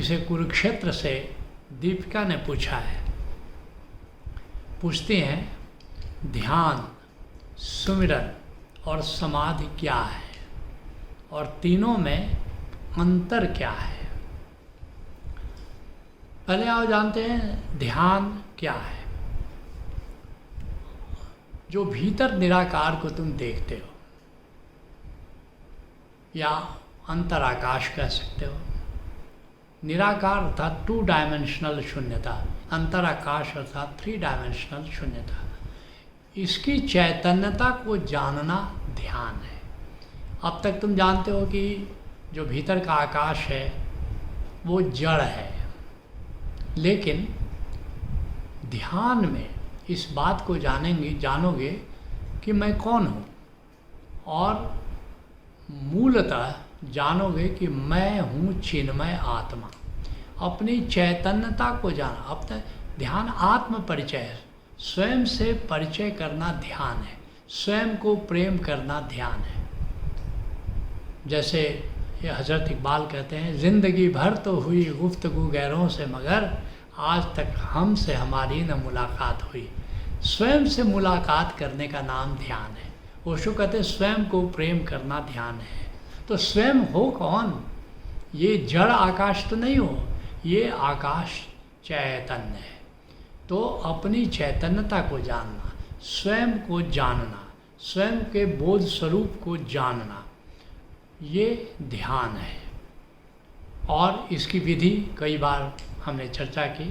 इसे कुरुक्षेत्र से दीपिका ने पूछा है। पूछती हैं ध्यान, सुमिरन और समाधि क्या है और तीनों में अंतर क्या है। पहले आप जानते हैं ध्यान क्या है। जो भीतर निराकार को तुम देखते हो या अंतराकाश कह सकते हो। निराकार अर्थात 2 डायमेंशनल शून्यता, अंतराकाश अर्थात 3 डायमेंशनल शून्यता। इसकी चैतन्यता को जानना ध्यान है। अब तक तुम जानते हो कि जो भीतर का आकाश है वो जड़ है, लेकिन ध्यान में इस बात को जानोगे कि मैं कौन हूँ, और मूलतः जानोगे कि मैं हूँ चिन्मय आत्मा। अपनी चैतन्यता को जाना, अपना ध्यान आत्म परिचय है। स्वयं से परिचय करना ध्यान है, स्वयं को प्रेम करना ध्यान है। जैसे ये हज़रत इकबाल कहते हैं, ज़िंदगी भर तो हुई गुफ्तगू गैरों से, मगर आज तक हमसे हमारी न मुलाकात हुई। स्वयं से मुलाकात करने का नाम ध्यान है। ओशो कहते हैं स्वयं को प्रेम करना ध्यान है। तो स्वयं हो कौन? ये जड़ आकाश तो नहीं हो, ये आकाश चैतन्य है। तो अपनी चैतन्यता को जानना, स्वयं को जानना, स्वयं के बोध स्वरूप को जानना, ये ध्यान है। और इसकी विधि कई बार हमने चर्चा की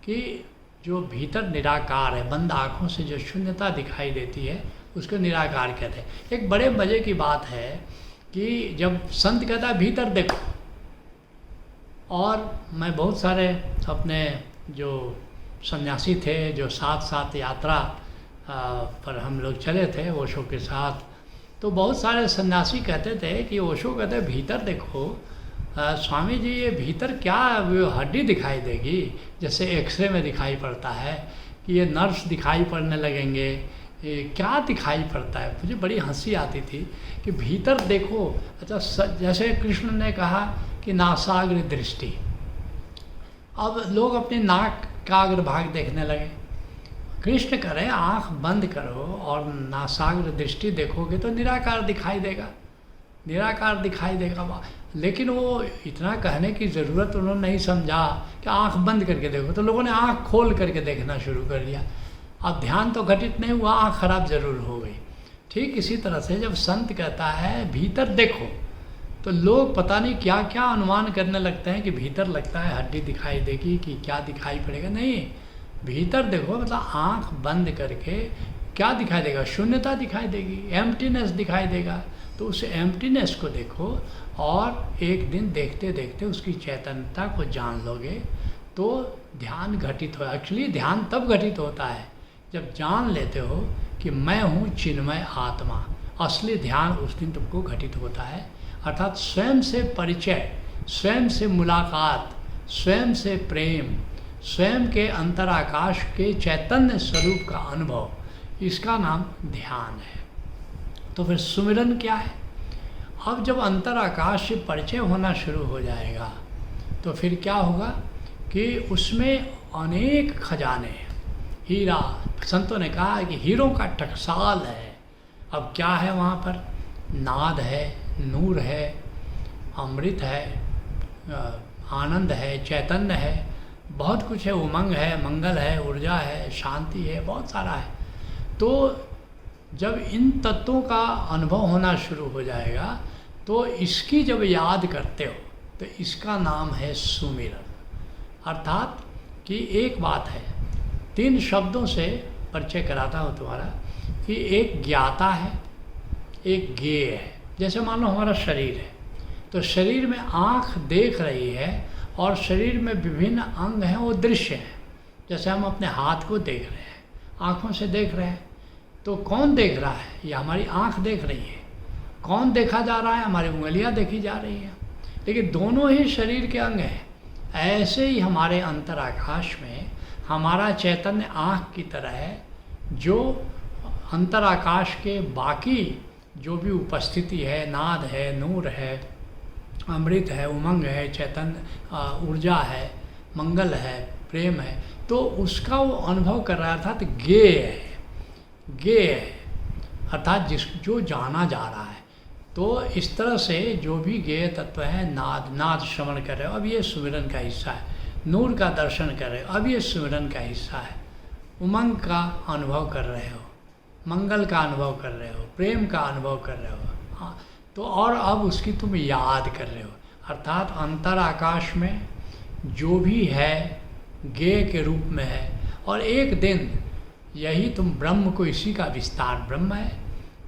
कि जो भीतर निराकार है, बंद आँखों से जो शून्यता दिखाई देती है उसको निराकार कहते हैं। एक बड़े मज़े की बात है कि जब संत कहता है भीतर देखो, और मैं बहुत सारे अपने जो सन्यासी थे जो साथ साथ यात्रा पर हम लोग चले थे ओशो के साथ, तो बहुत सारे सन्यासी कहते थे कि ओशो कहते हैं भीतर देखो। स्वामी जी ये भीतर क्या वो हड्डी दिखाई देगी, जैसे एक्सरे में दिखाई पड़ता है कि ये नर्व्स दिखाई पड़ने लगेंगे, ये क्या दिखाई पड़ता है। मुझे बड़ी हंसी आती थी कि भीतर देखो। अच्छा, जैसे कृष्ण ने कहा कि नासाग्र दृष्टि, अब लोग अपने नाक का अग्रभाग देखने लगे। कृष्ण करें आँख बंद करो और नासाग्र दृष्टि देखोगे तो निराकार दिखाई देगा, निराकार दिखाई देगा। लेकिन वो इतना कहने की ज़रूरत उन्होंने नहीं समझा कि आँख बंद करके देखो, तो लोगों ने आँख खोल करके देखना शुरू कर दिया। अब ध्यान तो घटित नहीं हुआ, आँख खराब जरूर हो गई। ठीक इसी तरह से जब संत कहता है भीतर देखो, तो लोग पता नहीं क्या क्या अनुमान करने लगते हैं कि भीतर लगता है हड्डी दिखाई देगी कि क्या दिखाई पड़ेगा। नहीं, भीतर देखो मतलब आँख बंद करके क्या दिखाई देगा? शून्यता दिखाई देगी, एम्प्टीनेस दिखाई देगा। तो उस एम्प्टीनेस को देखो और एक दिन देखते देखते उसकी चैतन्यता को जान लोगे तो ध्यान घटित हो। एक्चुअली ध्यान तब घटित होता है जब जान लेते हो कि मैं हूँ चिन्मय आत्मा। असली ध्यान उस दिन तुमको घटित होता है, अर्थात स्वयं से परिचय, स्वयं से मुलाकात, स्वयं से प्रेम, स्वयं के अंतराकाश के चैतन्य स्वरूप का अनुभव, इसका नाम ध्यान है। तो फिर सुमिरन क्या है? अब जब अंतराकाश से परिचय होना शुरू हो जाएगा तो फिर क्या होगा कि उसमें अनेक खजाने हैं। हीरा, संतों ने कहा है कि हीरों का टकसाल है। अब क्या है वहाँ पर? नाद है, नूर है, अमृत है, आनंद है, चैतन्य है, बहुत कुछ है, उमंग है, मंगल है, ऊर्जा है, शांति है, बहुत सारा है। तो जब इन तत्वों का अनुभव होना शुरू हो जाएगा तो इसकी जब याद करते हो तो इसका नाम है सुमिरन। अर्थात कि एक बात है, 3 शब्दों से परिचय कराता हूँ तुम्हारा कि एक ज्ञाता है, एक ज्ञेय है। जैसे मान लो हमारा शरीर है, तो शरीर में आँख देख रही है और शरीर में विभिन्न अंग हैं, वो दृश्य हैं। जैसे हम अपने हाथ को देख रहे हैं, आँखों से देख रहे हैं, तो कौन देख रहा है? ये हमारी आँख देख रही है। कौन देखा जा रहा है? हमारी उंगलियाँ देखी जा रही हैं, लेकिन दोनों ही शरीर के अंग हैं। ऐसे ही हमारे अंतराकाश में हमारा चैतन्य आँख की तरह है, जो अंतराकाश के बाकी जो भी उपस्थिति है, नाद है, नूर है, अमृत है, उमंग है, चैतन्य ऊर्जा है, मंगल है, प्रेम है, तो उसका वो अनुभव कर रहा है, अर्थात गेय है, गेय है, अर्थात जो जाना जा रहा है। तो इस तरह से जो भी गेय तत्व है, नाद श्रवण कर रहे हो, अब ये सुमिरन का हिस्सा है। नूर का दर्शन कर रहे हो, अब ये सुमिरन का हिस्सा है। उमंग का अनुभव कर रहे हो, मंगल का अनुभव कर रहे हो, प्रेम का अनुभव कर रहे हो, हाँ। तो और अब उसकी तुम याद कर रहे हो, अर्थात अंतर आकाश में जो भी है गेय के रूप में है, और एक दिन यही तुम ब्रह्म को, इसी का विस्तार ब्रह्म है।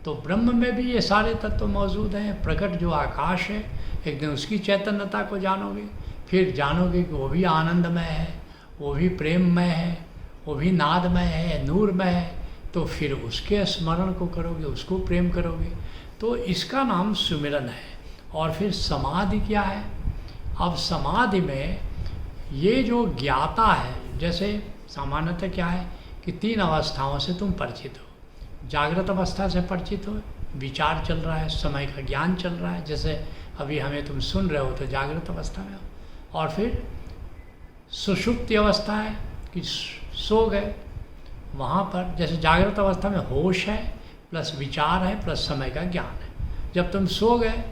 तो ब्रह्म में भी ये सारे तत्व मौजूद हैं। प्रकट जो आकाश है, एक दिन उसकी चैतन्यता को जानोगे, फिर जानोगे कि वो भी आनंदमय है, वो भी प्रेममय है, वो भी नादमय है, नूरमय है। तो फिर उसके स्मरण को करोगे, उसको प्रेम करोगे। तो इसका नाम सुमिरन है। और फिर समाधि क्या है? अब समाधि में ये जो ज्ञाता है, जैसे सामान्यतः क्या है कि 3 अवस्थाओं से तुम परिचित हो। जागृत अवस्था से परिचित हो, विचार चल रहा है, समय का ज्ञान चल रहा है, जैसे अभी हमें तुम सुन रहे हो तो जागृत अवस्था में हो। और फिर सुषुप्ति अवस्था है कि सो गए, वहाँ पर जैसे जागृत अवस्था में होश है प्लस विचार है प्लस समय का ज्ञान है। जब तुम सो गए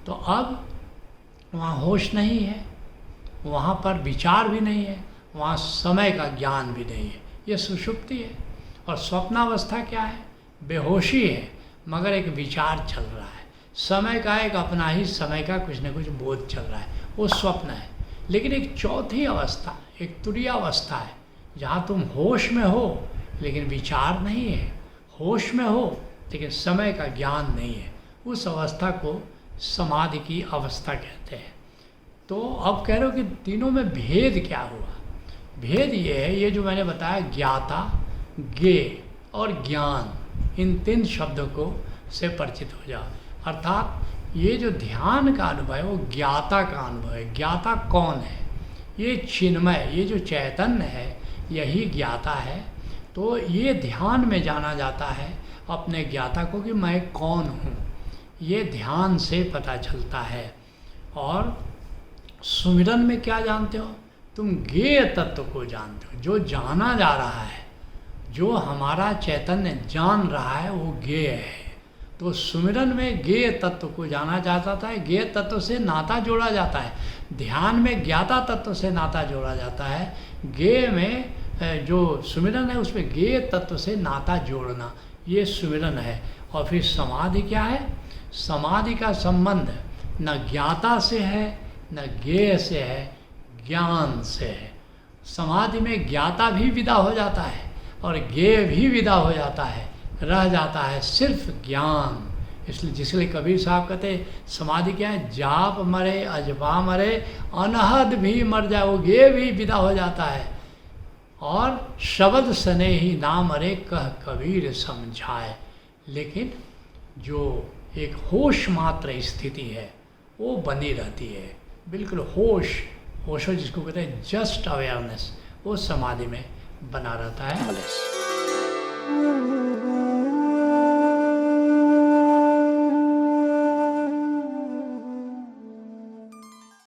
तो अब वहाँ होश नहीं है, वहाँ पर विचार भी नहीं है, वहाँ समय का ज्ञान भी नहीं है, ये सुषुप्ति है। और स्वप्नावस्था क्या है? बेहोशी है मगर एक विचार चल रहा है, समय का एक अपना ही समय का कुछ न कुछ बोध चल रहा है, वो स्वप्न है। लेकिन एक चौथी अवस्था, एक तुरीय अवस्था है, जहाँ तुम होश में हो लेकिन विचार नहीं है, होश में हो लेकिन समय का ज्ञान नहीं है। उस अवस्था को समाधि की अवस्था कहते हैं। तो अब कह रहे हो कि तीनों में भेद क्या हुआ? भेद ये है, ये जो मैंने बताया, ज्ञाता, ज्ञेय और ज्ञान, इन 3 शब्दों को से परिचित हो जाओ। अर्थात ये जो ध्यान का अनुभव है वो ज्ञाता का अनुभव है। ज्ञाता कौन है? ये चिन्मय, ये जो चैतन्य है यही ज्ञाता है। तो ये ध्यान में जाना जाता है अपने ज्ञाता को कि मैं कौन हूँ, ये ध्यान से पता चलता है। और सुमिरन में क्या जानते हो? तुम ज्ञेय तत्व को जानते हो, जो जाना जा रहा है, जो हमारा चैतन्य जान रहा है वो ज्ञेय है। तो सुमिरन में ज्ञेय तत्व को जाना जाता है, ज्ञेय तत्व से नाता जोड़ा जाता है। ध्यान में ज्ञाता तत्व से नाता जोड़ा जाता है, ज्ञेय में जो सुमिरन है उसमें ज्ञेय तत्व से नाता जोड़ना, ये सुमिरन है। और फिर समाधि क्या है? समाधि का संबंध न ज्ञाता से है न ज्ञेय से है, ज्ञान से है। समाधि में ज्ञाता भी विदा हो जाता है और ज्ञेय भी विदा हो जाता है, रह जाता है सिर्फ ज्ञान। इसलिए कबीर साहब कहते समाधि क्या है? जाप मरे अजबा मरे, अनहद भी मर जाए, वो ज्ञेय भी विदा हो जाता है। और शब्द सने ही ना मरे, कह कबीर समझाए। लेकिन जो एक होश मात्र स्थिति है वो बनी रहती है, बिल्कुल होश जिसको कहते हैं जस्ट अवेयरनेस, वो समाधि में बना रहता है।